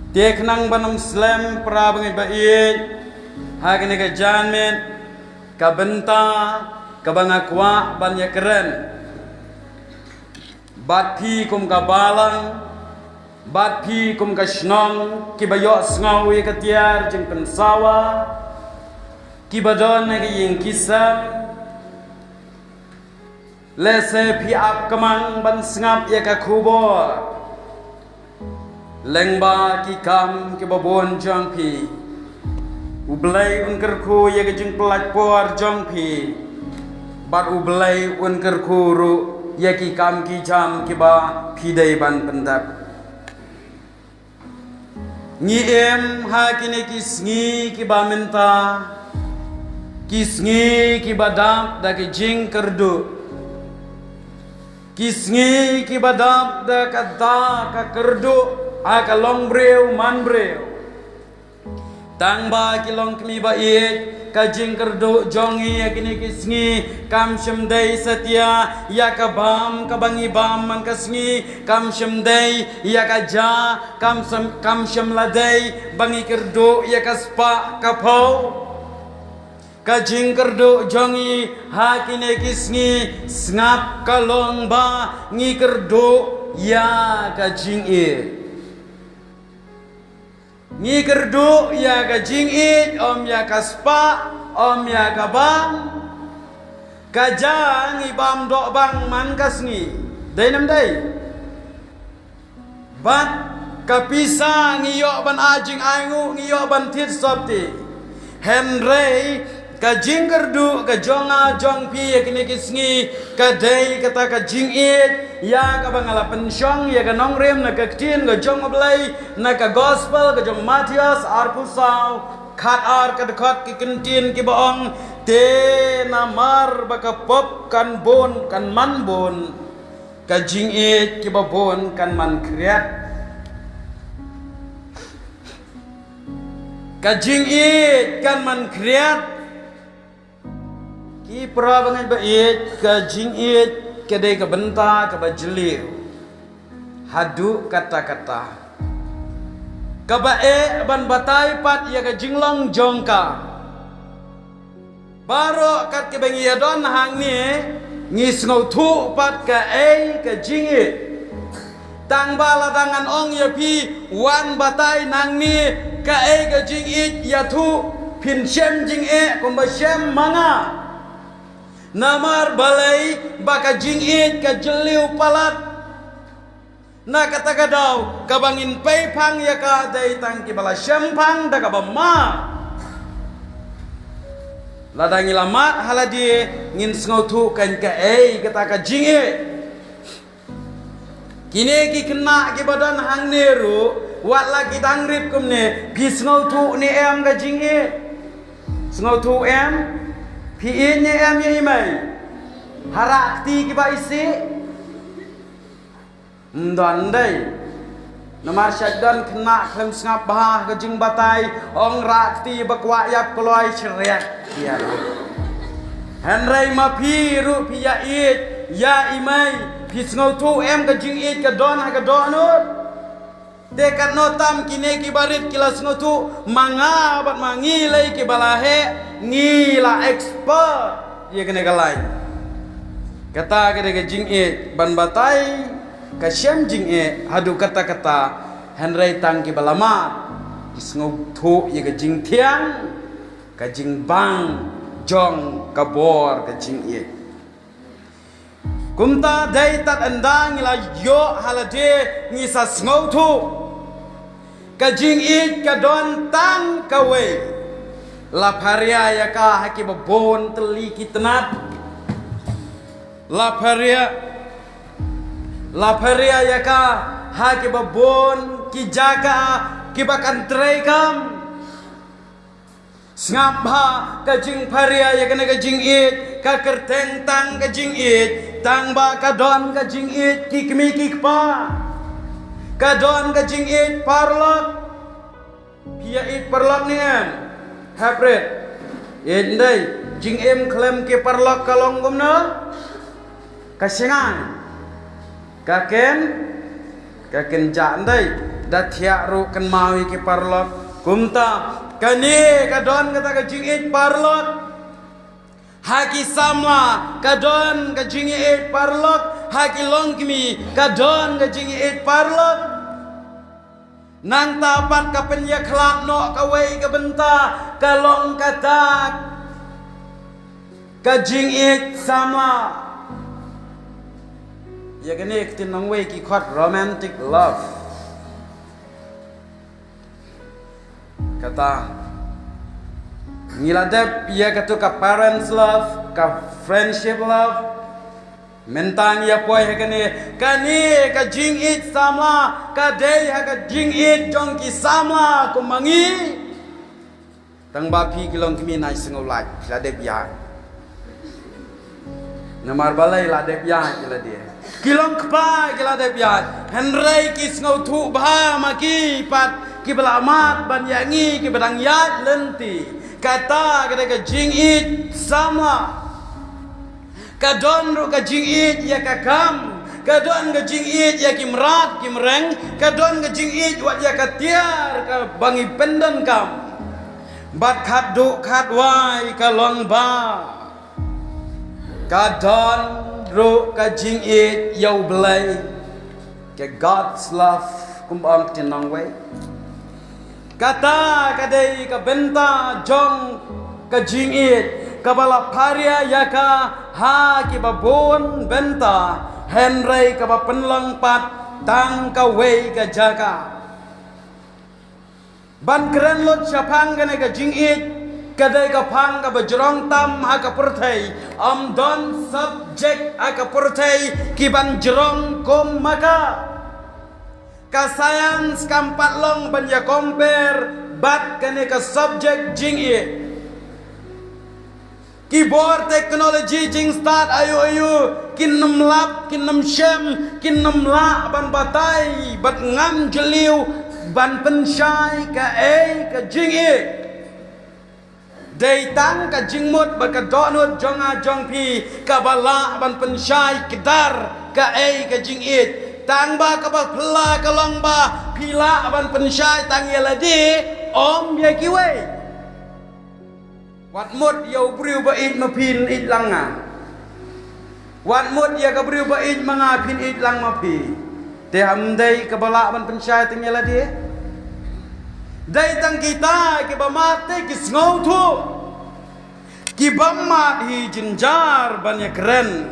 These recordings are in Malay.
Tek nang banam slam prabangi bait hagene ka janmen ka benta ka bangakwa banya keren bat phi kum ka balang bat phi kum ka snong ki bayo sngawi ka tiar jeng pensawa ki badon na ying kisam lese phi ap kamang ban sngap ya ka khubor lengba ki kam ki babon jong phi ublai unker khu ye ke jing pelat por jong phi bat ublai unker khu ru ye ki kam ki jam ki ba phi dai ban pendap ni em ha ki ne ki sngi ki ba menta ki sngi ki badam da ki jing kerdu ki sngi ki badam da ka kerdu aka long breu man breu tang ba ki long kmi ba ye ka jing kerdo jongi ya kini kisngi kam shemdei setia ya ka bam ka bangi bam man ka sngi kam shemdei ya ka ja kam shemladei bangi kerdo ya ka spa ka phau ka jing kerdo jongi ha kini kisngi snap ka long ba ngi kerdo ya ka jing e ni kerdu ya ka jing it om ya ka spa om ya ka bam ka jang i bam do bang man ka sngi dai nam dai bat ka pisa ngi yo ban ajing aingu ngi yo ban tit sopti henrei ka jing kerdu ka jonga jong pi ya kini kisngi ka dai kata ka jing it ya ka bangala pensyong ya ka nongrem na ka ktin ka jong ablay na ka gospel ka jong Matias arpusau khat ar ka dekat ki kentin ki baong te namar baka pop kan bon kan man bon ka jing it ki babon kan man kriat ka jing it kan man kriat ki prabangan bait ka jing it kedai ke benta ke bajeliu hadu kata-kata ke bae ban batai pat ya ke jinglong jongka baro kat ke bengi don hang ni ngis ngau thu pat ke ke jingi tang bala tangan ong ya pi wan batai nang ni ke ke jingi ya thu pin shem jing kum ba shem manga namar balai baka jingit ka jeliu palat na kata kadau kabangin pay pang ya ka dai tang ki bala syempang da ka bama ladangi lamat haladi ngin sngo thu kan ka kata ka jingit kini ki kena ki badan hang neru wat lagi dangrip kumne pi sngo thu ni em ka jingit sngo thu em pi in ye em ye imai harakti ki ba isi ndon dai namar syaddan kena klem sngap bah ke jing batai ong rakti bakwa yap kloi chriat ya henrei ma pi ru pi ya it ya imai pi sngo tu em ke jing it ke don ha ke donut dekat notam kine ki barit kilas ngotu manga bat mangi lai ki balahe ngila expert ye kene kalai kata kene ke jing e ban batai ka syam jing e hadu kata-kata henrei tang ki balama kisngotu ye ke jing tiang ka jing bang jong kabor ka jing e kumta dai tat andang ila yo halade ngisa sngotu ka jing it ka don tang kawe la paria ya ka haki babon teli kitnat la paria ya ka haki babon ki jaga ki bakan trekam ngapha ka jing paria ya kana ka jing it ka kerteng tang ka jing it tang ba ka don ka jing it ki kmi ki pa ka don ka jing it parlok pia it parlok ni em hybrid indai jing em klem ke parlok kalong gumna ka singang ka ken ja ndai dathia ru kan mawi ki parlot kumta kani kadon kata ka jingit parlot haki samla kadon ka jingit parlot haki longkmi kadon ka jingit parlot nang tapat ka penya khlak no ka wei ka benta ka long katak ka jingit sama ya kene tin nang wei ki khot romantic love kata ngiladep ya katu ka parents love ka friendship love mentang ya poi kene kani ka jingit sama ka dei ha ka jingit jong ki sama ko mangi tang ba phi kilong kimi nai singau lai ladep ya namar balai ladep ya kilade kilong kpa kiladep ya henrei ki singau thu ba maki pat ki belamat ban yangi ki badang yat lenti kata kada ka jingit sama kadon ru ka jingit ya ka kam kadon ka jingit ya kimrat kimreng kadon ka jingit wat ya ka tiar ka bangi pendan kam bat khat du khat wai ka long ba kadon ru ka jingit yau belai ke God's love kumbang tinang wei kata kadai ka benta jong ka jingit kabala paria yaka ha ki babon benta henrei ka penlang pat tang ka wei ka jaga ban keren lot syapang gane ka jingit kadai ka phang ka bajrong tam ha ka purthai am don subject ha ka purthai ki ban jrong kom maka ka science kampat long ban ya compare bat kane ka subject jingit keyboard technology jing start ayu kin nam lap kin nam shem kin nam la ban batai bat ngam jeliu ban penshai ka ka jing dei tang ka jing mut bat ka donut jong a jong pi ka bala ban penshai kedar ka ka jing tang ba ka ba pla ka long ba pila ban penshai tang yeladi om ye kiwe wat mut yau briu ba it mapin it langa wat mut ya ka briu ba it manga pin it lang mapi te ham dei ka bala ban pensyai tingela dia dei tang kita ki ba mate ki ngau thu ki ba mat hi jinjar ban ya keren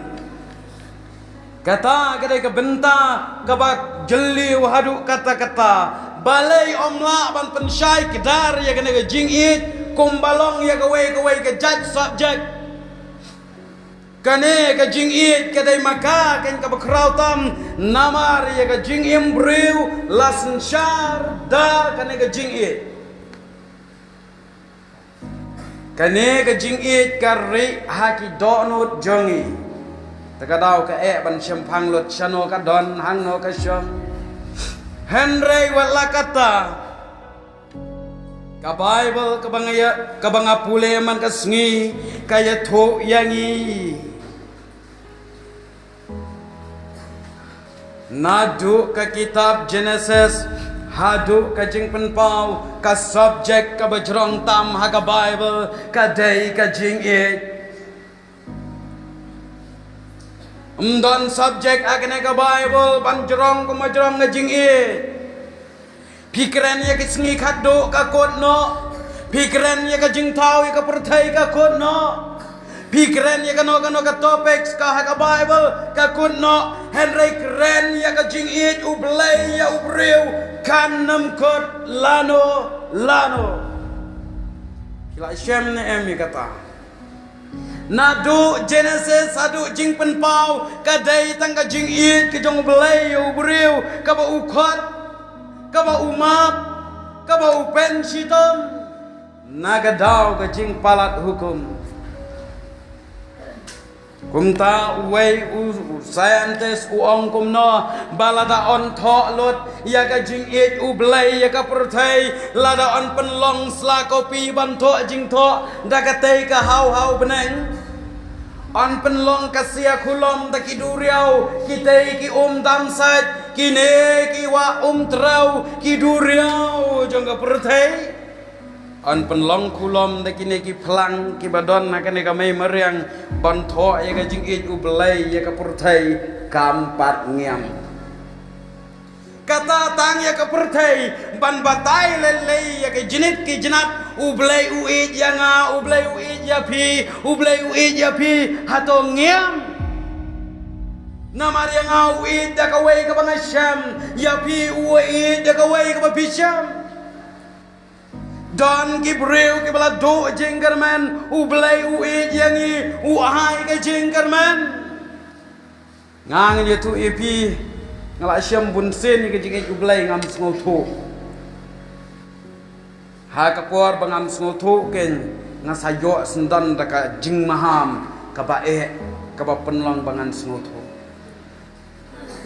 kata kadai ka benta ka ba jeli hadu kata-kata balai omla ban pensyai kedar ya kena ka jing it kumbalong ya kawai ke judge subject kane ka jing it kadai maka kan ka bakrau tam namar ya ka jing imbriu lasen shar da kane ka jing it kane ka jing it kari haki donut jongi takadau ka ban sempang lot chano ka don hang no ka syong henrei wala kata ka Bible ka banga pule man ka sngi kaya tho yangi nadu ka kitab Genesis hadu ka jing penpau ka subject ka bajrong tam ha ka Bible ka dei ka jing it don subject agane ka Bible banjrong ko majrong ka jing it pikiran ya kisngi khaddo ka kot no pikiran ya ka jingtau ya ka perthai ka kot no pikiran ya ka no ka topics ka ha ka Bible ka kot no henrei kren ya ka jing it ublei ya ubreu kan nam kot lano kila shem ne em kata nadu Genesis adu jing penpau ka dei tang ka jing it ka jong ublei ya ubreu ka ba ukot kaba umat kaba upen sitom nagadau ka jing palat hukum kumta uwei scientist uong kumno balada on tho lot ya ka jing it ublei ya ka perthai lada on penlong sla kopi ban tho jing tho dagatei ka hau beneng on penlong kasia khulom taki duriau kitei ki dam sat kine ki wa trau ki duriau jong ka perthai an penlong kulom de kine ki plang ki badon na kane ka mai meriang ban tho ya ka jing it ublai ya ka perthai kampat ngiam kata tang ya ka perthai ban batai lelei ya ka jinit ki jinat ublai uid ya nga ublai uid ya phi ublai uid ya phi hato ngiam namar yang uid da ka wei ka bangasham ya phi uid da ka wei ka bisham Don ki breu ki bala do jengkerman ublai uid yangi uhai ka jengkerman ngang ye tu epi ngala syam bunsen ki jeng ublai ngam sngotu ha ka por bangam sngotu ken ngasayo sendan da ka jing maham ka bae ka ba penlong bangan sngotu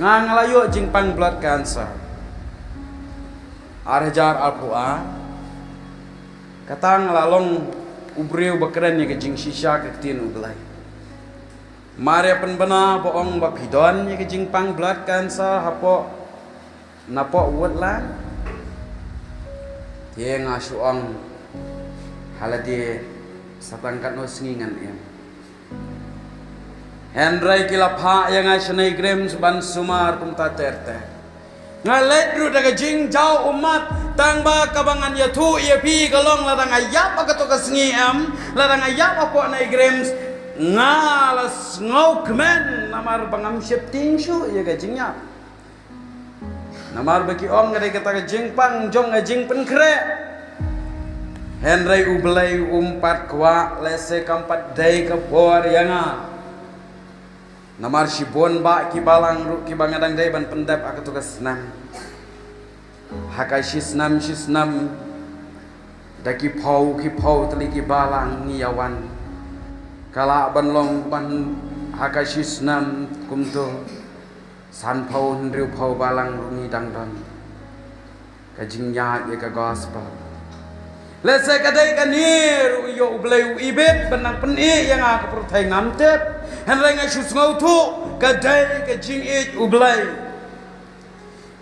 ngang ngalayo jing pang blood cancer arjar alpua katang lalong ubreu bakren ni kejing shisha ketin ublai mare penbena boong bapidon ni kejing pang blood cancer hapo napo wot la tie ngasuang haladi satangkat no singingan em Hendrai kilapha yang asenai grem seban sumar kumta terte ngalet ru daga jing jau umat tang ba kabangan ya tu ya pi kalong ladang ayap ka to kasngi am ladang ayap apo nai grems ngalas ngau kmen namar bangam shifting shu ya ga jingnya namar baki om ngai kata ga jing pang jong ga jing pen kre Henry ublai umpat kwa lese kampat dai ka por yanga namar si bon ba ki balang ru ki bangadang dai ban pendap aku tugas senam hakai si senam daki pau teli ki balang niawan kala ban long ban hakai si senam kumto san pau hendriu pau balang ru ni dang ka jingnya ye ka gospel lese kadai kanir yo ublai ibet benang peni yang aku pertai ngamtep Henry ngai shus ngau tu kadai ka jing it ublai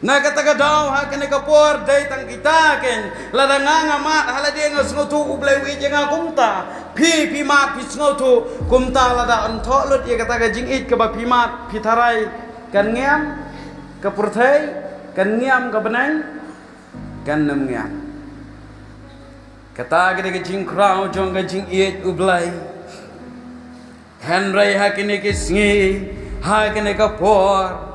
na kata ka daw ha kene ka por dai tang kita ken ladang ngamat hala dia ngas ngau tu ublai wi jeng kumta pi mat pi ngau tu kumta lada antho lut ye kata ka jing it ka ba pi mat pi tharai kan ngiam ka perthai kan ngiam ka benang kan nem ngiam kata ka jing krau jong ka jing it ublai Henry hakini kisngi hakini kapor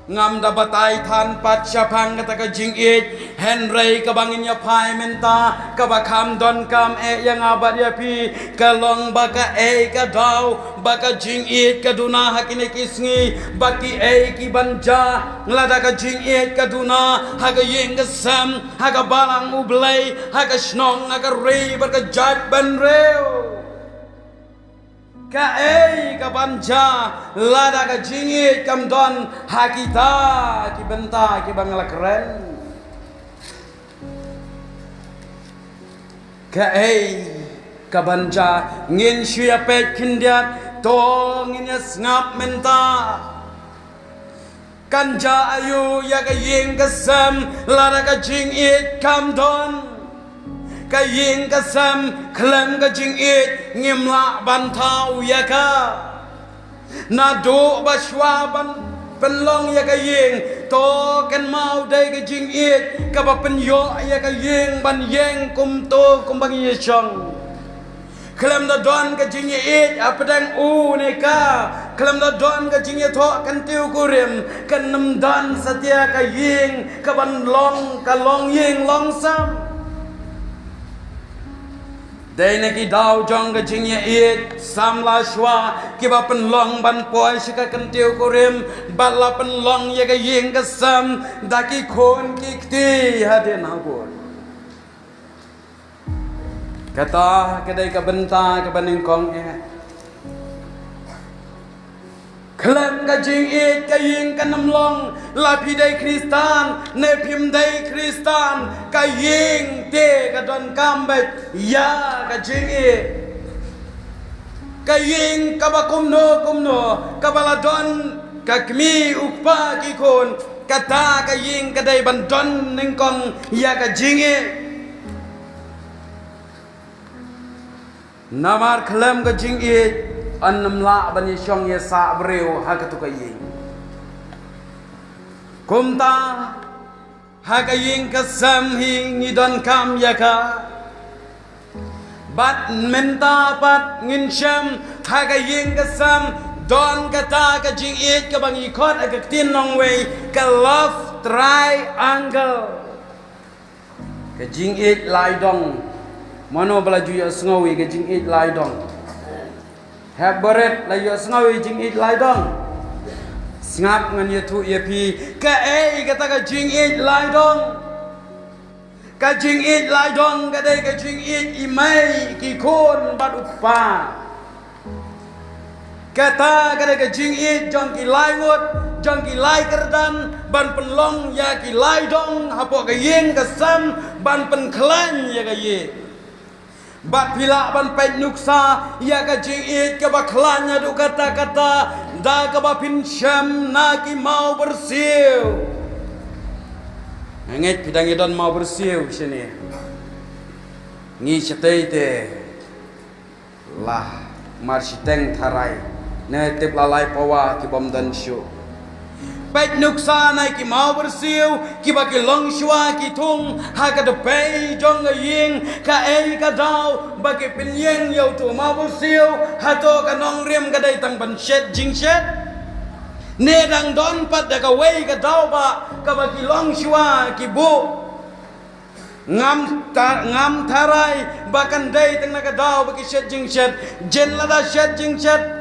ngam da batai than pat syapang kata ka jingit Henry kabangin ya pai menta ka bakam don kam yang abad ya pi kalong baka ka daw baka jingit ka duna hakini kisngi baki ki banja nglada ka jingit ka duna haga yeng ka sam haga balang ublay haga snong haga rei baka jat ban reo ka ka banja lada ka jingit kam don hakita ki benta ki bangla keren ka ka banja ngin syia pet kindiat to ngin ngap menta kanja ayu ya ka yeng kasam lada ka jingit kam don kaying kasam klam ka jing it ngimla bantau ya ka nado baswa ban penlong ya kaying to kan mau dai ka jing it ka ba penyo ya kaying ban yeng kum to kum bang ye chong klam da don ka jing it apadang u ne ka klam da don ka jing ye tho kan tiu kurim kan nam don satya kaying ka ban long ka long yeng long sam Dai neki daw jong ka jing ye it samla shwa ki ba pen long ban poi shika kan tiu kurim bala pen long ye ka yeng ka sam daki khon ki kti hade na bor kata kedai ka benta ka baning kong klam ka jing it ka yeng ka nam long la pi dai kristan ne phim dai kristan ka yeng te ka don kambet ya ka jing it ka yeng ka ba kumno ka bala don ka kmi upa ki kon kata ka ying kadai bandon ningkong ya ka jingi namar kelam ka jingi annam la ban yong ya sa breu ha ka tu ka ying kumta ha ka ying ka sam hi ni don kam ya ka bat menta pat ngin sham ha ka ying ka sam don kata ka jing it ka bang ikot ka tin nong way ka love triangle ka jing it lai dong mano bala ju ya sngowi ka jing it lai dong have beret la ya sngowi jing it lai dong ngap ngan ye thu ye pi ka kata ka jing it lai dong ka jing it lai dong ka dai ka jing it imai ki kon bat upa kata kada ka jing it jong ki lai ngot jong ki lai kerdan ban penlong ya ki lai dong hapo ka yeng ka sam ban pen klan ya ka ye bat pila ban pen nuksa ya ka jing it ka ba klan ya du kata da ka ba pin syam na ki mau bersiu nget pidang idon mau bersiu sini ngi cetei te lah marsiteng tharai ne tip lalai pawa ki bom dan shu pet nuksa nai ki mau bersiu ki ba ki long shwa ki tung ha ka de pei jong ga ying ka ka dau ba ki pin yeng yo tu mau bersiu ha to ka nong riem ka dai tang ban shet jing shet ne dang don pat da ka wei ka dau ba ka ba ki long shwa ki bu ngam tharai bahkan dai tang na ka dau ba ki shet jing shet jen la da shet jing shet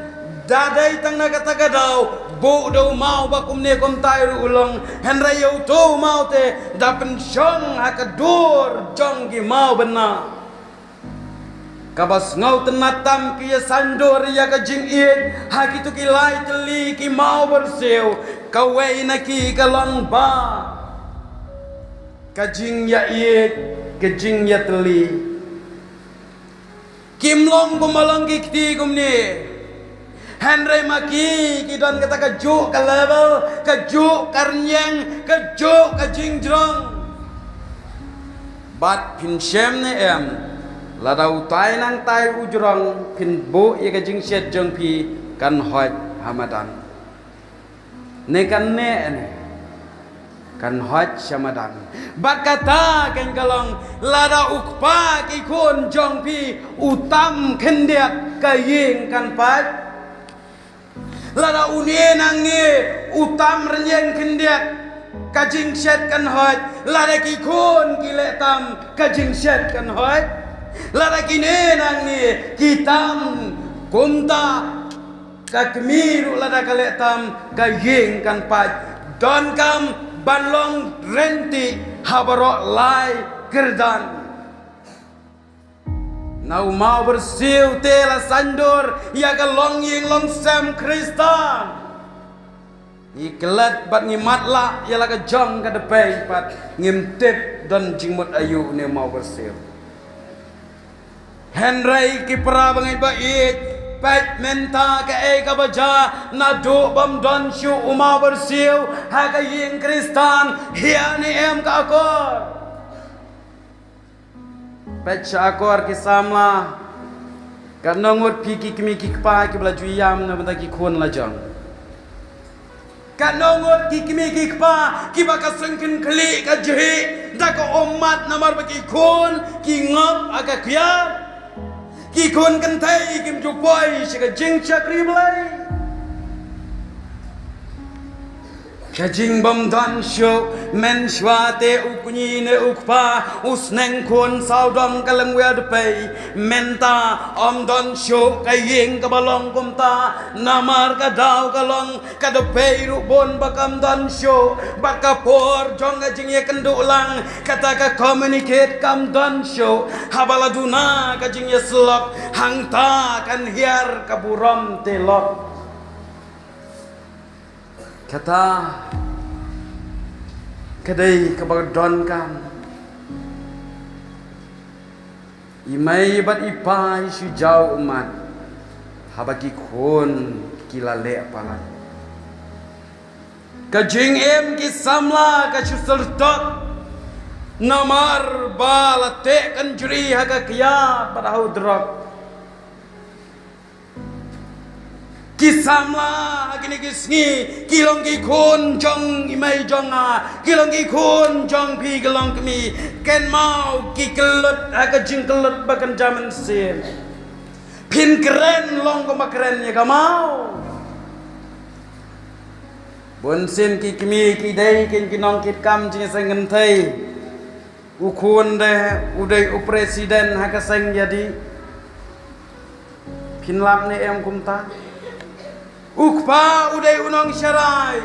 da dai tang na ka ta ka dau bu do mau ba kum ne kum tai ru ulong hen ra yo to mau te da pen shong ha ka dur jong ki mau bena ka bas ngau tenatam ki ya sandor ya ka jing it ha ki tu ki lai teli ki mau berseu ka wei na ki ka long ba ka jing ya it ka jing ya teli kim long kum malang ki ti kum ni Henry maki kidon kata kejuk ke level kejuk karnyang kejuk ke jingjrong bat pin shem ne em la dau tai nang tai ujrong pin bo ye ke jing shet jong pi kan hoi hamadan ne kan hoi hamadan bat kata ken kalong la da ukpa ki kun jong pi utam kendiak ka ying kan pat lada unie nangi utam renyeng kendiak kajing shet kan hoj lada ki kun ki letam kajing shet kan hoj lada kine nangi kitam kumta kakmiru lada kaletam kajing kan paj don kam banlong renti habarok lai kerdan Nau mau bersiu tela sandur ya ka long ying long sam Kristan iklat bat ngimat la ya la ka jong ka depai pat ngimtip dan jingmut ayu ne mau bersiu Henry ki pra bangai ba it pat menta ka ka baja na do bam don shu mau bersiu ha ka ying Kristan hian ni em ka akor Pecha akor kisamla kanongot piki kimi kikpa ki belaju yam na benda ki kon lajang kanongot ki kimi kikpa ki baka sengkin kli ka jehi da ko omat namar baki kon ki ngop aga kya ki kon kan thai kim jupoi shika jing chakri blai Kajing bom dan show men shwate ukni ne ukpa usneng kon saudom kaleng wer pay menta om don show kayeng kabalong kumta namar kadaw kalong kadapay rubon bakam dan show bakapor jong kajing ye kendulang kata ka communicate kam dan show habaladuna kajing ye slok hangta kan hiar kaburam telok kata kadai kabadon kan imai bat ipai su jau umat habaki kon kilale apalan Kajing em ki samla ka chusaltot. Namar balate kanjuri haga kya parahu drop. Kisamla agini kisngi kilong ki kun jong imai jonga kilong ki kun jong pi kilong kami ken mau ki kelut haga jing kelut bakan jaman sin. Pin keren long ko makeren ya kamau. Bun sin ki kimi ki dai kin kinong kit kam jing sengen thai. Ukun deh udai presiden haka seng jadi pinlap ni em kumta ukpa udai unong syarai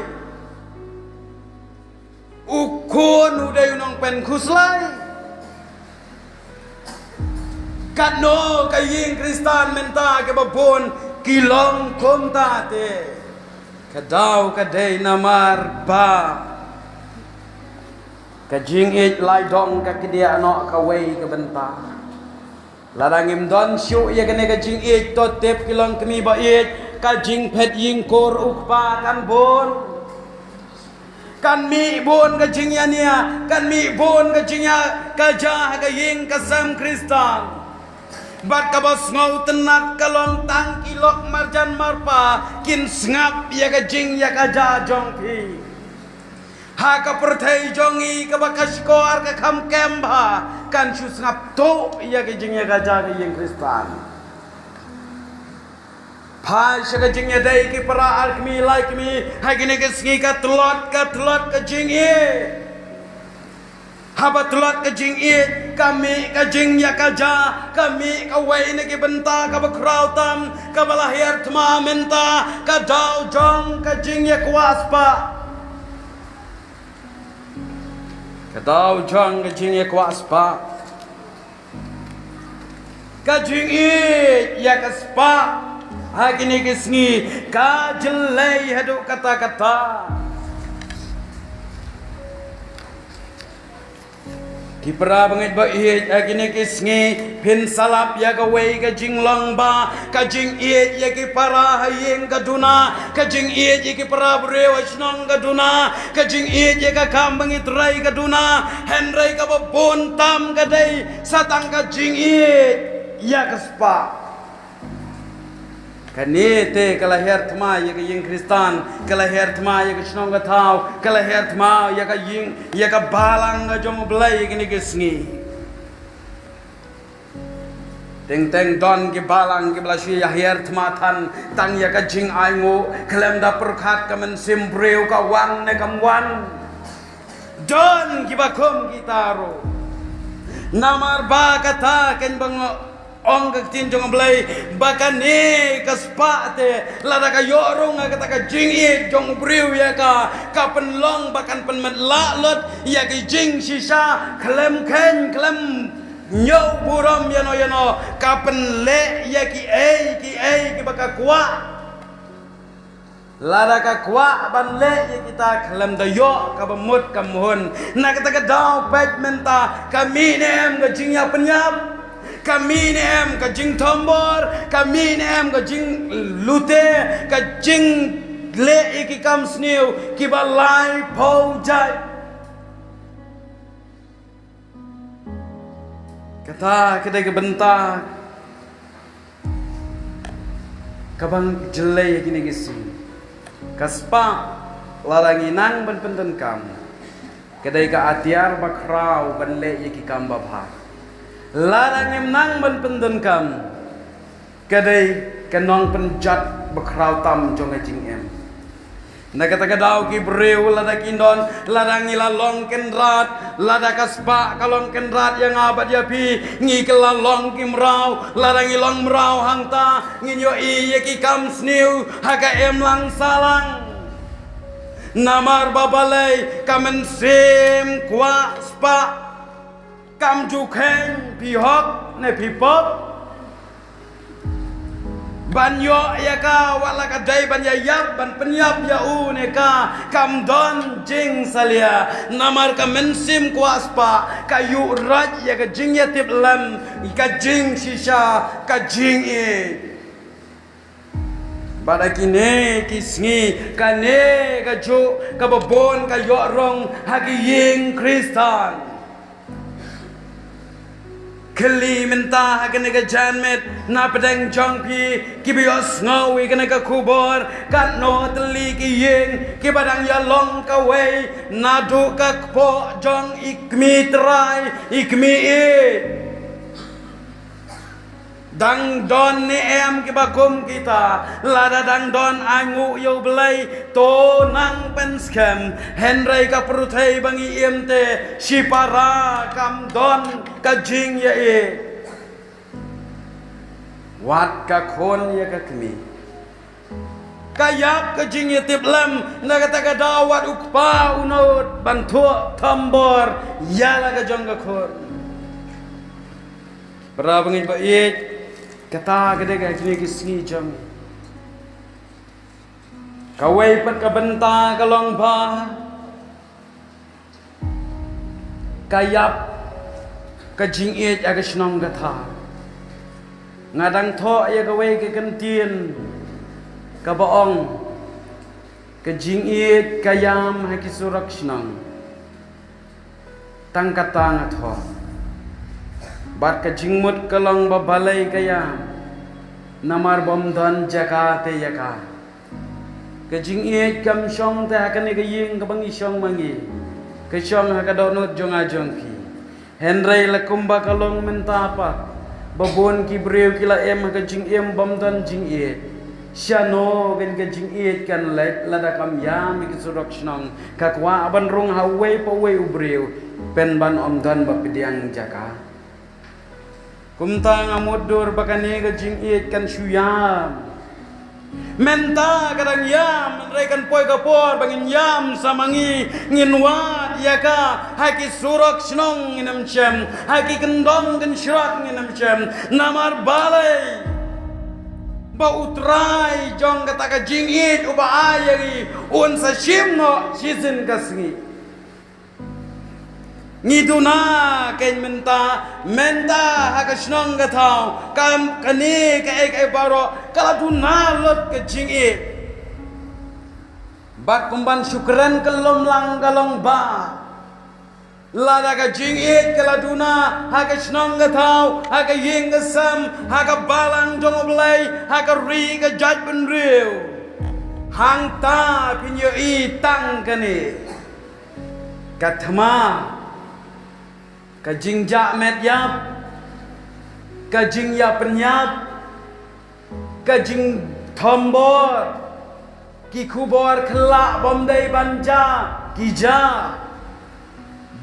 ukun udai unong pen kuslai katno kaying kristan menta ke babon kilong kumta te kadau kadai namar ba kajing it lai dong ka kedia no ka wei ka benta larangim don syu ya kene kajing it to tep kilong kemi ba it kajing phet ying kor ukpa kan bon kan mi bon kajing ya nia kan mi bon kajing ya kaja ka ying ka sam kristan bat ka bos ngau tenat kalong tang kilok marjan marpa kin ngap ya kajing ya kaja jong pi haka perthai jongi ka bakas koar ka kham kemba kan chu ngap to ya ke jingya gaja ke yang kristan phai saka jingya dai ki para alkmi like mi hagine ke sngi ka tlot ka jingi haba tlot ka jingi kami ka jingya gaja kami ka wai ne ke benta ka bakrau tam ka balahir tma menta ka dau jong ka jingya kwaspa kadau jang kajing ya kwaspa kajing ya kaspa hakini kisngi kajelai hadu kata-kata kipra bangit ba iet agini kisngi pin salap ya ka wei ka jinglong ba ka jing iet ya ki para hayeng ka duna ka jing iet ya ki para brewa snong ka duna ka jing iet ya ka kam bangit rai ka duna henrai ka ba bon tam ka dai satang ka jing iet ya ka spa kanete kalahir thma ya ka ying kristan kalahir thma ya ka snong ka thau kalahir thma ya ka ying ya ka balang ka jong blai kini kisngi teng teng don ki balang ki blashi ya her thma than tang ya ka jing ai ngo klem da perkhat ka men sim breu ka wan ne kam wan don ki ba khom ki taro namar ba kata ken bang ong ka tin jong blai bakane kaspate lada ka yorong ka ta ka jing e jong briu ya ka penlong bakan pen met la lot ya ki jing sisa klem ken klem nyau buram yano ka pen le ya ki ki baka kwa lada ka kwa ban le ya kita klem da yo ka bamut kamuhun na ka ta ka dau pet menta kami nem ka jing ya penyap kami ni em ka jing tombor kami ni em ka jing lute ka jing le iki kam sniu ki balai po jai kata kedai ke bentak kabang jelai gini gisi kaspa larangi nang ban penten kam kedai ka atiar bakrau ban le iki kam babha larang em nang ban pendon kam kadai kanong penjat bakrau tam jong jing em na kata kadau ki breu lada kindon larang ila long kenrat lada kaspa kalong kenrat yang abad ya pi ngi kelalong ki mrau larang ilong mrau hangta nginyo i ki kam sniu haga em lang salang namar babalai kamen sim kwa spa kam ju khen pi hok ne pi pop ban yo ya ka wala ka dai ban ya yap ban penyap ya u ne ka kam don jing salia namar ka mensim kuaspa ka yu raj ya ka jing ya tip lam ka jing sisa ka jing e Bada kine kisngi kane kaju kababon kayorong hagiying Kristan. Kali minta hagan ka janmet na pedang jongpi kibios ngawi kana ka kubor kat no teli kiyeng kibadang yalong kawai nadu ka po jong ikmi trai ikmi dang don ni em kibakum kita lada dang don angu yo belai to nang penskem henry ka pruthai bangi emte sipara kam don ka jing ya wat ka khon ya ka kmi kayap ka jing ya tiplam na kata ka dawat ukpa unot bantu tambor yala ka jong ka khon berabangin ba kata gede ka kini kisngi jam kawai pat ka benta ka long ba kayap ka jing aga shnong gatha ngadang tho ya kawai ka kantien ka baong ka jing kayam ha kisurak shnong tang kata ngatho bat ka jingmut kalong babalay kaya namar bomdan jakate yaka ka jingit kam shong ta hakane ka ying ka bangi shong mangi ka shong ha ka donut jong ajong ki henry lakumba kalong mentapa babon ki brew kila em ka jing em bomdan jing shano gen ka jing kan lada kam yam ki surok shnong ka kwa ban rong ha wei po wei ubrew pen ban omdan ba pidiang jaka kumta ngamudur bakane ka jing kan shuyam menta kadang yam rekan poi kapor bangin yam samangi nginwat yaka haki surok snong nginam chem haki kendong gen shrak nginam chem namar balai ba utrai jong kata ka jing uba ayari un sa shimno shizin kasngi ngiduna ken menta hakashnong gathau kam kani ka ek baro kala duna lot ke jing bat kumban syukran kelom lang galong ba lada ka jing kala duna hakashnong gathau haka ying gasam haka balang jong oblay haka ri ka jaj ben riu hang ta pinyo tang kani kathma kajing ja met yap kajing ya penyap kajing tombor ki kubor kelak bomdai banja kija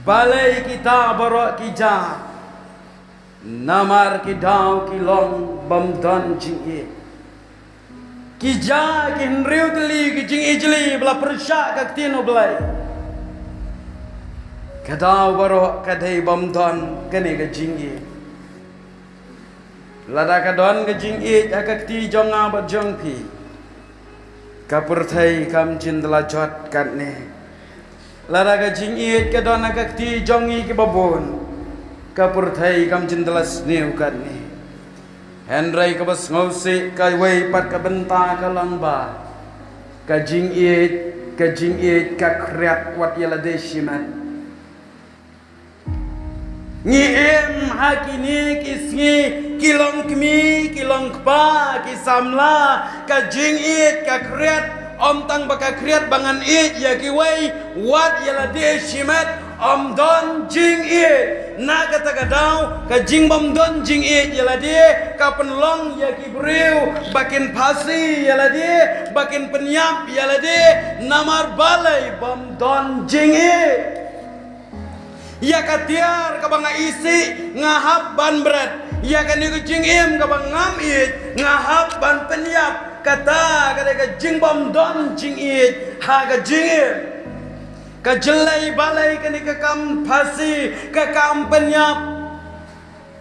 balai kita borok kija namar kidau kilong bomdan jingi kija kin riu teli kijing ijli bela persyak kaktino belai kadau baro kadai bomdon kene ka jingi lada kadon ka jingi akakti jonga bat jongpi kapurthai kam chindla jot katne lada ka jingi kadon akakti jongi ki babon kapurthai kam chindla sneu katne henry ka bas ngausi ka wei pat ka benta ka langba ka jingi ka khriat wat yala deshiman ngiem hakini kisngi kilong kmi kilong kpa kisamla ka jing ka kriat om tang baka kriat bangan ya kiwai wat yala de shimat om don jing na kata kadau ka jing bom don jing yala de ka penlong ya kibriu bakin pasi yala de bakin penyap yala de namar balai bom don jing ya katiar kabang isi ngahap ban berat ya kan iku jing kabang ngam ngahap ban penyap kata kada ka jing bom don jing ha ka jing ka jelai balai kan ka kam pasi ka kam penyap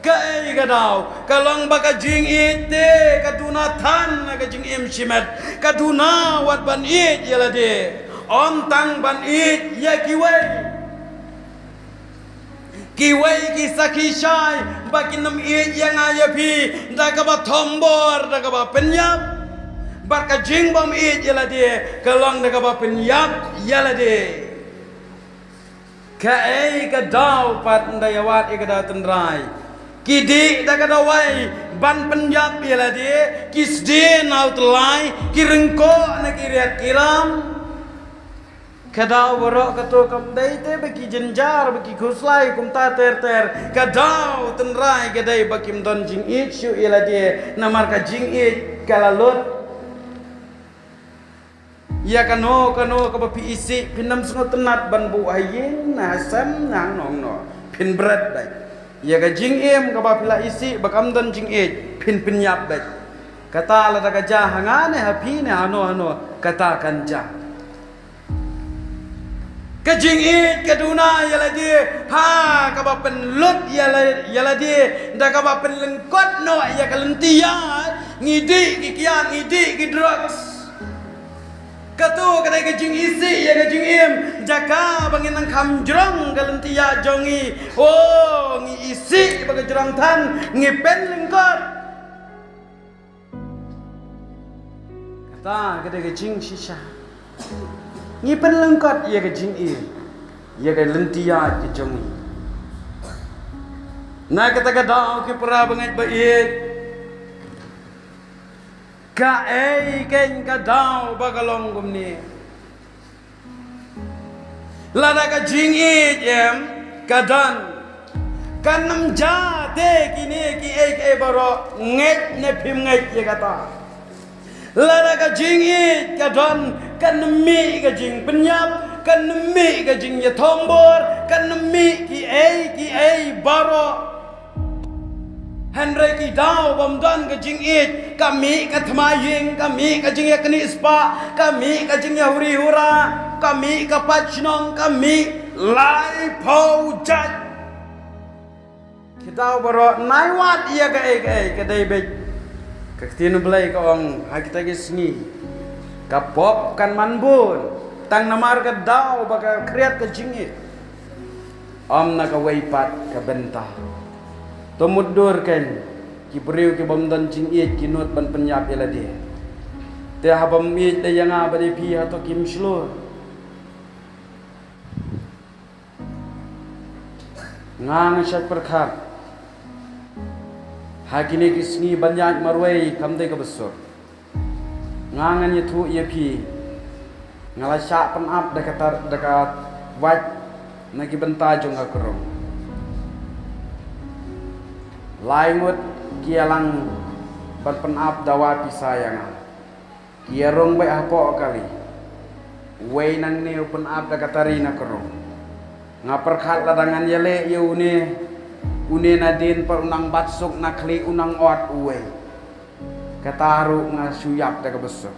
ka kadau kalong baka jing te ka tunatan ka jing shimat ka tuna wat ban yala de on tang ban ya kiwai kiwai kisaki shai bakin nam yang ayapi da ka ba thombor da ka ba penyap bar ka jing bom it yala de kalong na ka ba penyap yala de ka ka daw pat ndayawat ka daw tendrai kidi da ka daw wai ban penyap yala de kisde naut lai kirengko na kiriat kiram kadau borok kato kam dai te bagi jenjar bagi khuslai kum ta ter kadau tenrai kadai bakim don jing it shu ila dia namar ka jing it kalalut ya kano ka bapi isi pinam sungot tenat ban bu ayin na sam nang nong no pin berat dai ya ka jing em ka bapi la isi bakam don jing it pin yap dai kata la ka ja hangane hapi ne hano kata kanja kajing it kaduna yala dia ha kaba penlut yala dia da kaba penlengkot no ya kalentia ngidi kikian ngidi ki drugs katu kadai kajing isi ya kajing im jaka bangin nang kamjrong kalentia jongi oh ngi isi baga jrong tan ngi penlengkot kata kadai kajing shisha ngi penlengkot ya ke jing ya ke lentia ke jongi na kata kadau ke pra banget baik ka ken kadau bagalong gumni lada ka jing em kadan kanam ja te kini ki ke baro nget ne phim nget ya kata lada ka jing kadan kan mi ka jing penyap kan mi ka jing ya thombor kan mi ki ai baro Henry ki dau bom don ka jing it kami ka thmaying kami ka jing ya kani spa kami ka jing ya huri hura kami ka pachnong kami lai phau jat ki dau baro nai wat ya ka ka dai be ka tinu blai ka ong ha kita ki sngi kapop kan manbun tang namar ka daw baka kriat ka jingit om na ka waipat ka benta tomudur ken ki briu ki bomdan jingit ki not ban penyap ila dia te habam mit de yang abade pi ato kim shlo ngang syak perkhat hakine ki sngi banyak marwei kamde ka besor ngangan itu ia pi ngalasyak penap dekat waj nagi bentajung akrong laimut kialang ban penap dawa pisayang kiarong bai apo kali wei nang neu penap dekatari nakrong ngaperkhat ladangan yale ye une nadin per unang batsuk nakli unang ot uwe kataru ngasuyap da kabesok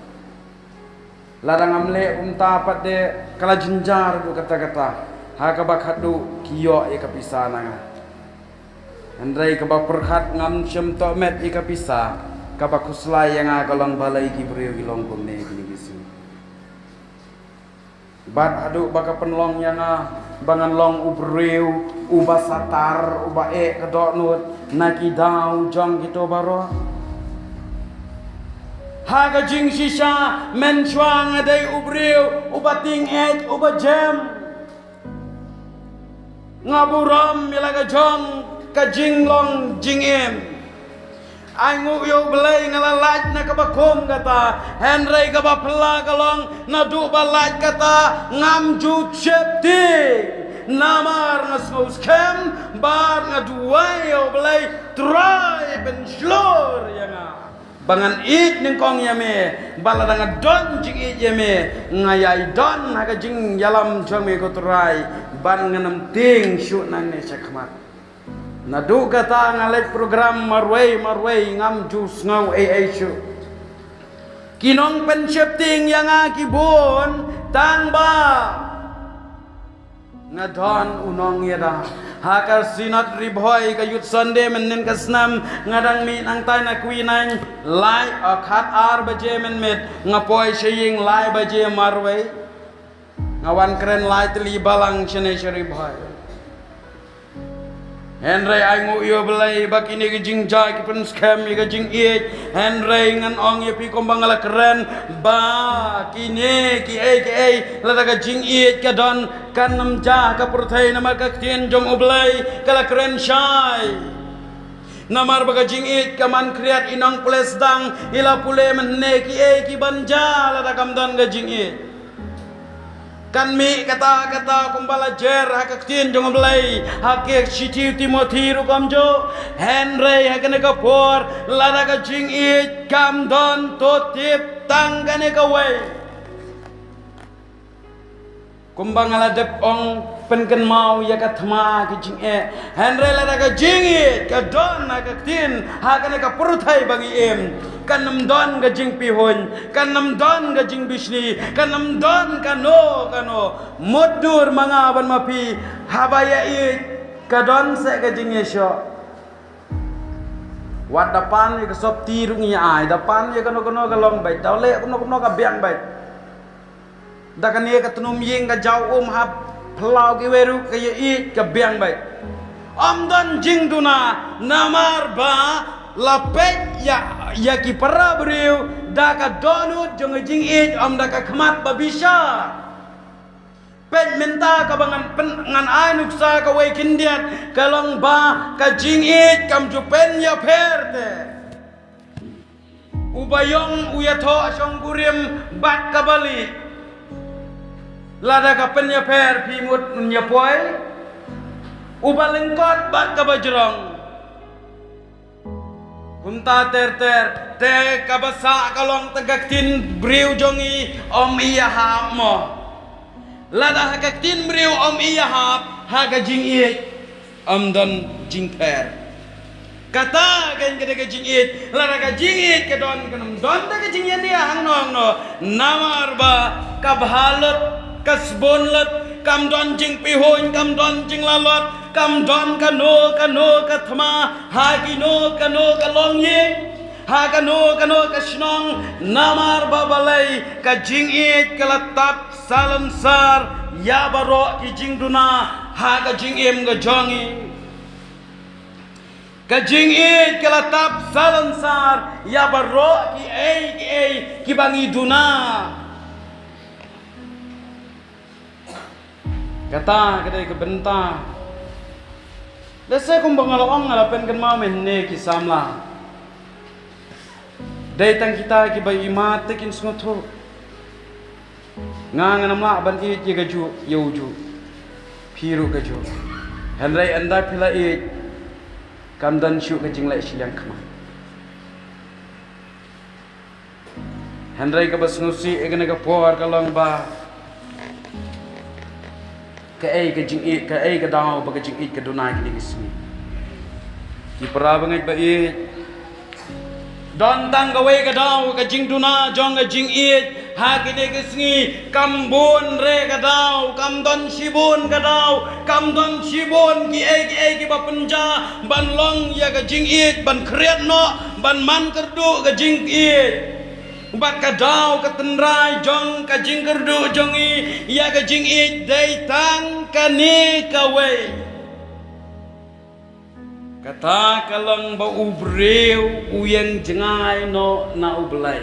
ladang amle tapat de kala jenjar du kata-kata ha ka bakhadu kiyo e kapisa nanga andai ka perkhat ngam syem to met e kapisa ka bakuslai yang agalong balai ki brio gilong komne kini gisu bat adu baka penlong yang bangan long ubreu uba satar uba kedok nut naki dau jong gitu baro haga jing shisha men chuang adai ubreu uba ting uba jam ngaburam milaga jong ka jing long jing em ai ngu yo belai ngalalaj na kabakom kata Henry kabapla kalong na du balaj kata ngam ju chepti namar ngasngus kem bar ngaduai yo belai try ben slor yang bangan it ning kong yame baladang don jing it yame ngayai don haga jing yalam jome ko try ban nganam ting shoot nang ne sakmat nadu kata ngalet program marway ngam jus ngau shu kinong pensyepting yang akibun tangba ngadon unong yada hakar sinat ribhoy kayut sonde menen kasnam ngadang mi nang tay na kuinang lai akhat ar baje men met ngapoy sheying lai baje marway ngawan keren lai teli balang shene ribhoy Henry ai ngu yo belai bak ini ke jing jai ke pen scam ke jing it Henry ngan ong ye pi kombang ala keren ba kini ki ai la ka jing it ka don kan nam ja ka perthai nama ka tien jong oblai kala keren shai namar baga jing it ka man kriat inang ples dang ila pule men ne ki banja la kam don ka jing it kan mi kata kumbala jer hak tin jong belai hak Siti Timothy ru kamjo Henry hak ne ka por lada ka jing it kam don to tip tang ne ka wei kumbang ala dep ong pen mau ya ka thma ki jing e Henry lada ka jing it ka don hak tin hak ne ka purthai bangi em kan nam don ga jing pi hon kan nam don ga jing bisni kan nam don kano modur manga ban mapi habaya i ka don se ga jing yesho wat dapan ke sop tiru ngi ai dapan ye kano ka long bai dawle kano ka biang bai da kan ye ka tunum ying ga jau hab plau ki weru ka ye i ka biang bai am don jing duna namar ba lapet ya ki para beriu da ka donut jong jing it om da ka khmat babisha pen menta ka bangan ngan ai nuksa ka wei kindiat ka long ba ka jing it kam ju pen ya perte ubayong uyatho asong gurim bat ka bali lada ka pen ya per pi mut nya poi ubalengkot bat ka bajrong Kunta ter te kabasa kalong tagaktin briu jongi om iya hap mo lada hagaktin briu om iya hap haga jing it om don jing per kata kan kada ka jing it lada ka jing it ka don kanam don ta ka jing yan dia hang no namar ba kabhalat kasbonlat kam don jing pihon kam don jing lalot kam don kano ka thma ha kino kano ka long ye ha kano ka shnong namar babalai ka jing it kalatap salam sar ya baro ki jing duna ha ka jing em ga jongi ka jing it kalatap salam sar ya baro ki ki bangi duna kata kedai ke benta desa kumbang along ngalapen kan mau menne ki samla dai tang kita ki bai imat tekin sngotu ngang namla ban ki je gaju yeuju piru gaju Henry anda pila it kamdan shu ka jinglai siang khama Henry ka basnusi egane ka por ka long ba ka jing it ka daw ba ka jing it ka dunai ki gisni ki para bangai ba it don tang ka we ka daw ka jing duna jong ka jing it ha ki gisni kambun re ka daw kam don shibun ka daw kam don shibun ki ba punja ban long ya ka jing it ban kriat no ban man kerdu ka jing it Ubat ka daw ka tenrai jong ka jing kerdu jongi ya ka jing it dai tang ka ni ka wei kata kalang ba ubreu uyang jengai no na ublai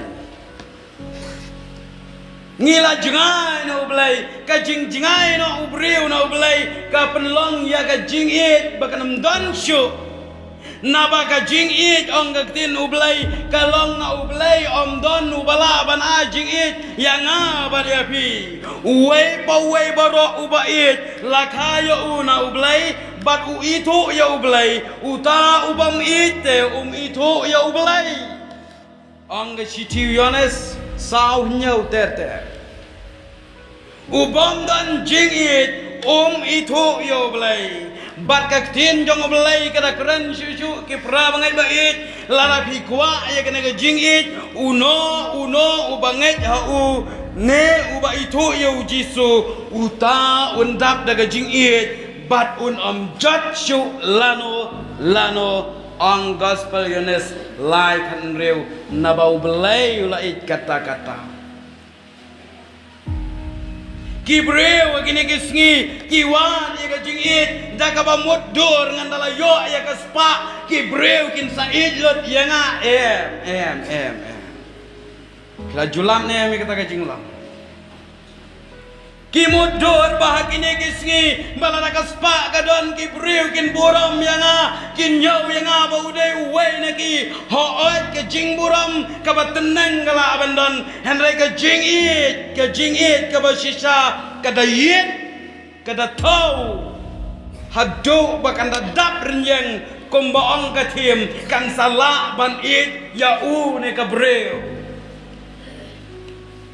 ngila jengai no ublai ka jing jengai no ubreu na ublai ka penlong ya ka jing it bakanam don shu naba ka jing it ong gaktin ublay kalong na ublay om don ubala ban a jing it yang a ya pi uwe baro uba it lakayo una ublay bat u itu ya ublay uta ubam it itu ya ublay ong ga Siti Yones saw nyau ter ubam dan jing it itu ya ublay bat ka tin jong belai kada keren susu ki pra bangai bait lara pi kwa ya kana ga jing it uno ubangai ha u ne uba itu ya ujisu uta undap daga jing it bat jat shu lano ang gospel Yones lai kan reu nabau belai ulai kata-kata Kibreu kini kisngi kiwan ya ka jingit da ka ba mudur ngan dala yo ya ka spa kibreu kin said lot ya nga em la julam ne mi kata ka jinglam ki mudur bah kini kisngi bala da ka spa ka don kibreu kin buram ya nga kin yo ya nga ba udai uwe na ki ho oi ka jing buram ka ba tenang kala abandon henry ka jingit ka ba shisha kada yit kada tau hadu bakan dadap renyeng kumbaong katim kan salah ban it ya u ne kabreu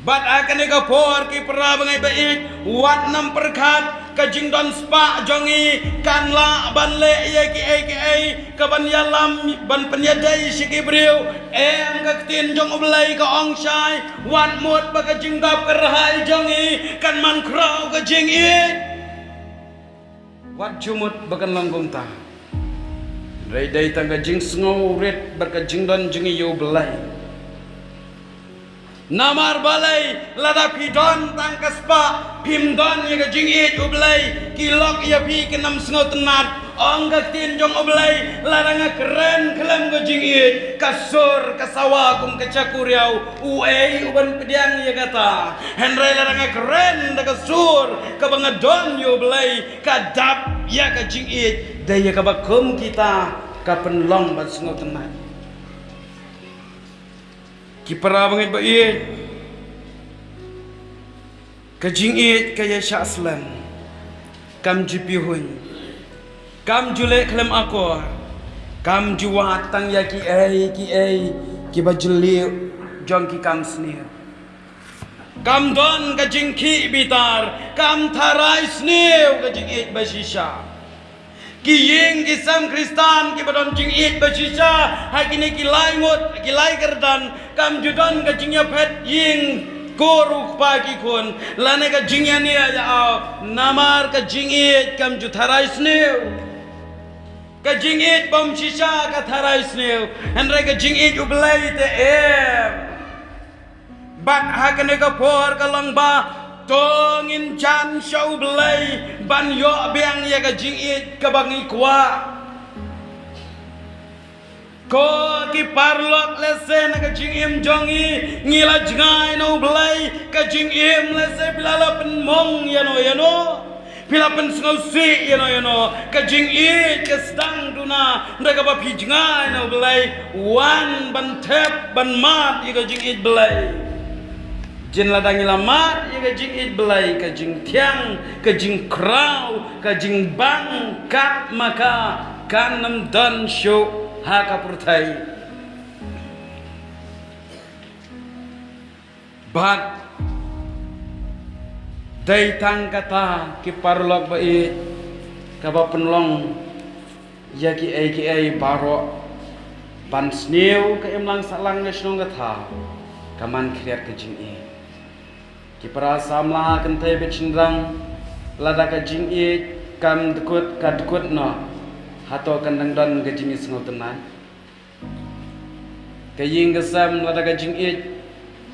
bat akan ne kapor ki pra bangai bait wat nam perkat kajing don spa jongi kan la ban le ye ki ai ka ban yalam ban penyadai si kibreu em ka tin jong oblai ka ong shai wat mot ba ka jing dap kerhai jongi kan man krau ka jing it wat jumut bakan langgong ta dai dai tangga jing snow red ba ka jing don jingi yo belai namar balai lada pidon tangkas pa pimdon ya ka jing it ublai kilok ya pi kenam sngot nat ong ka tin jong ublai lada nga keren kelam ka jing it kasur kasawa kum kacakuriau uei uban pediang ya kata henry lada nga keren da kasur ka bangadon ya ublai kadap ya ka jing it daya ka bakum kita ka penlong ban sngot nat kipara bangit ba it kajing it kaya syaslan kam jipihun kam jule klem ako kam juwa tang ya ki ki bajuli jong ki kam snir kam don kajing ki bitar kam tharai snir kajing it basisha ki ying ki sam kristan ki badon jing it basisha hakini ki lai ngot ki lai kerdan kam judon kajing ya phet ying Koruk pagi kun lane ka jingya ni aja au namar ka jingit kam ju tharai sneu ka jingit bom shisha ka tharai sneu henry ka jingit ublai te em bat hakane ka por ka langba tongin chan show blai ban yo biang ya ka jingit ka bangi kwa ko ki parlok lese na ka jing im jongi ngila jangai no blai ka jing im lese bilala pen mong yano pila pen sngosi yano ka jing I ka sedang duna ndaka ba pi jangai no blai wan ban tep ban mat I ka jing I blai jin ladang ila mat I ka jing I blai ka jing tiang ka jing krau ka jing bang kat maka kanam dan show haka purtai bat dai tang kata ki parlok bai ka ba penlong ya ki ai baro ban sneu ka emlang salang nesnong ka tha kaman kriat ka jing I ki para samla kan tai be chindrang lada ka jing I kam dekut no hato kandang don ka jing isngo tenan ka ying gasam lada ka jing I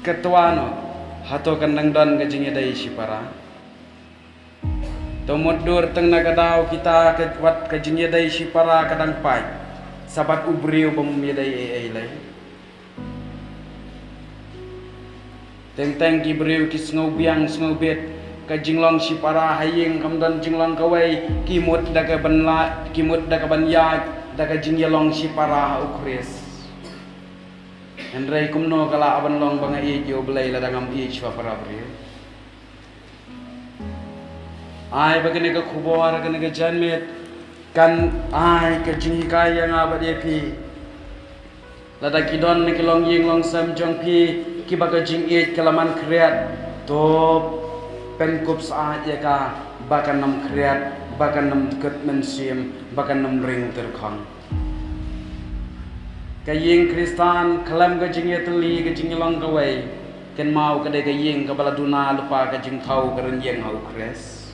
ketuano hato kandang don ka jing dai sipara to modur teng na kadau kita ke wat ka jing dai sipara kadang pai sabat ubriu bom dai ai lai teng ki briu ki sngo biang sngo bet ka jinglong sipara haying kamdan jinglong kawai kimut daga banla kimut daga banya daga jinglong sipara ukris Henry kumno kala aban long banga I jo belai la dangam I chwa para bri ai bagane ka khubor bagane ka janmet kan ai ka jingi kaya nga ba pi la da kidon ne kilong ying long sam jong pi ki baga jing I kalaman kreat top penkup saat ya ka bahkan nam kreat bahkan nam ket mensim bahkan nam ring terkang kaying kristan kalam ka jing yetli ka jing long kawai ken mau ka de kaying ka baladuna lupa ka jing thau ka ren yeng hau kres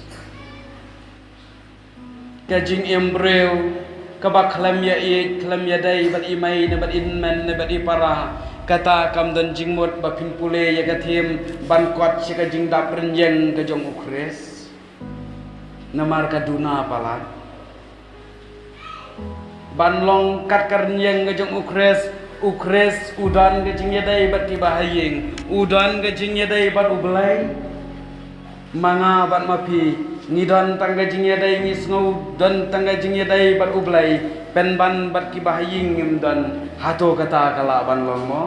ka jing embreu ka ba kalam ya I kalam ya dai bat imai ne bat inmen ne bat ipara kata kam dan jingmut bapin pule ya katim ban kot si ka jing dap renjeng ke jong ukres namar kaduna palat ban long kat karnyeng ke jong ukres udan ke jing yadai bat ki bahayeng udan ke jing yadai bat ublai manga bat mapi nidan tangga jing yadai ngisngau dan tangga jing yadai bat ublai pen ban bat ki bahayeng ngim dan hato kata kala ban long mo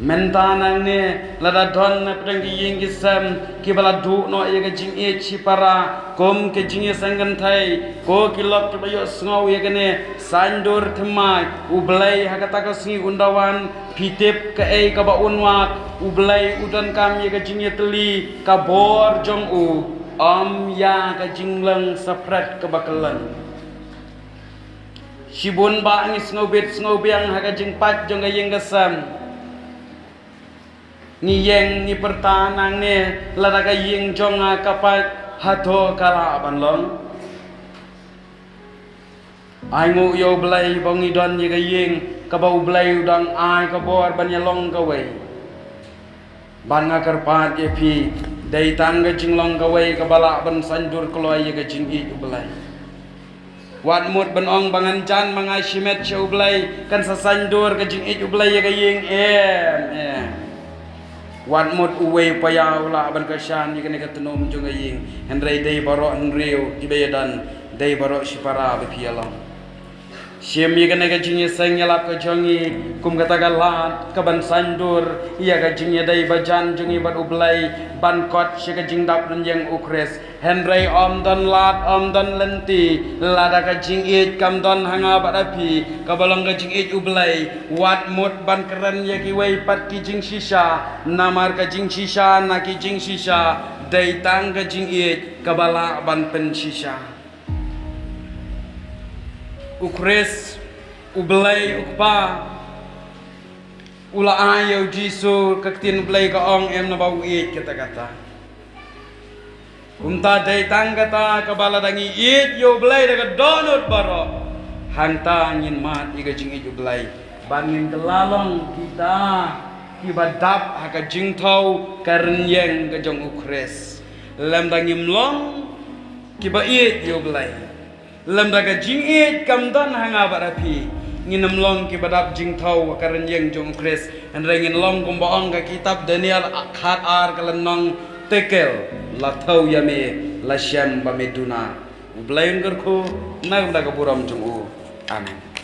mentanang ne lada don na pedang ki yeng ki sam ki bala du no ye ke jing e chi para kom ke jing e sangan thai ko ki lok ki bayo sngaw ye kene sandur themai ublai hakata ka singi undawan pitip ke e ka ba unwa ublai udan kam ye ke jing e teli ka bor jong u ya ka jing lang saprat ka bakalan shibun ba ngi sngaw biang haka jing pat jong ga yeng ga sam ni yeng ni pertanang ne ladaga yeng jonga kapat hato kala banlong ai ngu yo blai bongi don ye ga yeng ka bau blai udang ai ka bor ban ye long ka wei ban nga karpat ye pi dai tang ga jing long ka wei ka bala ban sandur kloi ye ga jing i blai wat mut ban ong bangan chan mangai shimet cheu blai kan sa sandur ka jing i blai ye ga yeng wan mot uwe payau la ban kashan ni kene katenom jonga ying henrei dei baro henreu tibedan dei baro sipara be pialam siem ye kene ka jinge sengelap ka jongi kum kata galat ka ban sandur iya ka jinge dei bajan jongi ban ublai ban kot she ka jing dap dan yang ukres henrei om don lat om don lenti lada ka jing it kam don hanga badapi ka balong ka jing it ublai wat mot ban keren ye ki wei pat ki jing shisha namar ka jing shisha na ki jing shisha dei tang ka jing it ka bala ban pen shisha ukres ublai ukpa ula ayo jisu kaktin ublai ka ong em na bau it kata-kata umta dei tang kata ka bala dangi it yo ublai daga donut baro hanta ngin mat iga jing it ublai bangin kelalong kita kibadap haka jing tau karenyeng ka jong ukres lam dangim long kiba it yo ublai lam daga jing it kam don hanga barapi nginam long ki badap jing thau karan yeng jong kres and rengin long kumba ong ka kitab Daniel khat ar kalanong tekel la thau yame la syam ba meduna ublain gerko na daga buram jong u amen.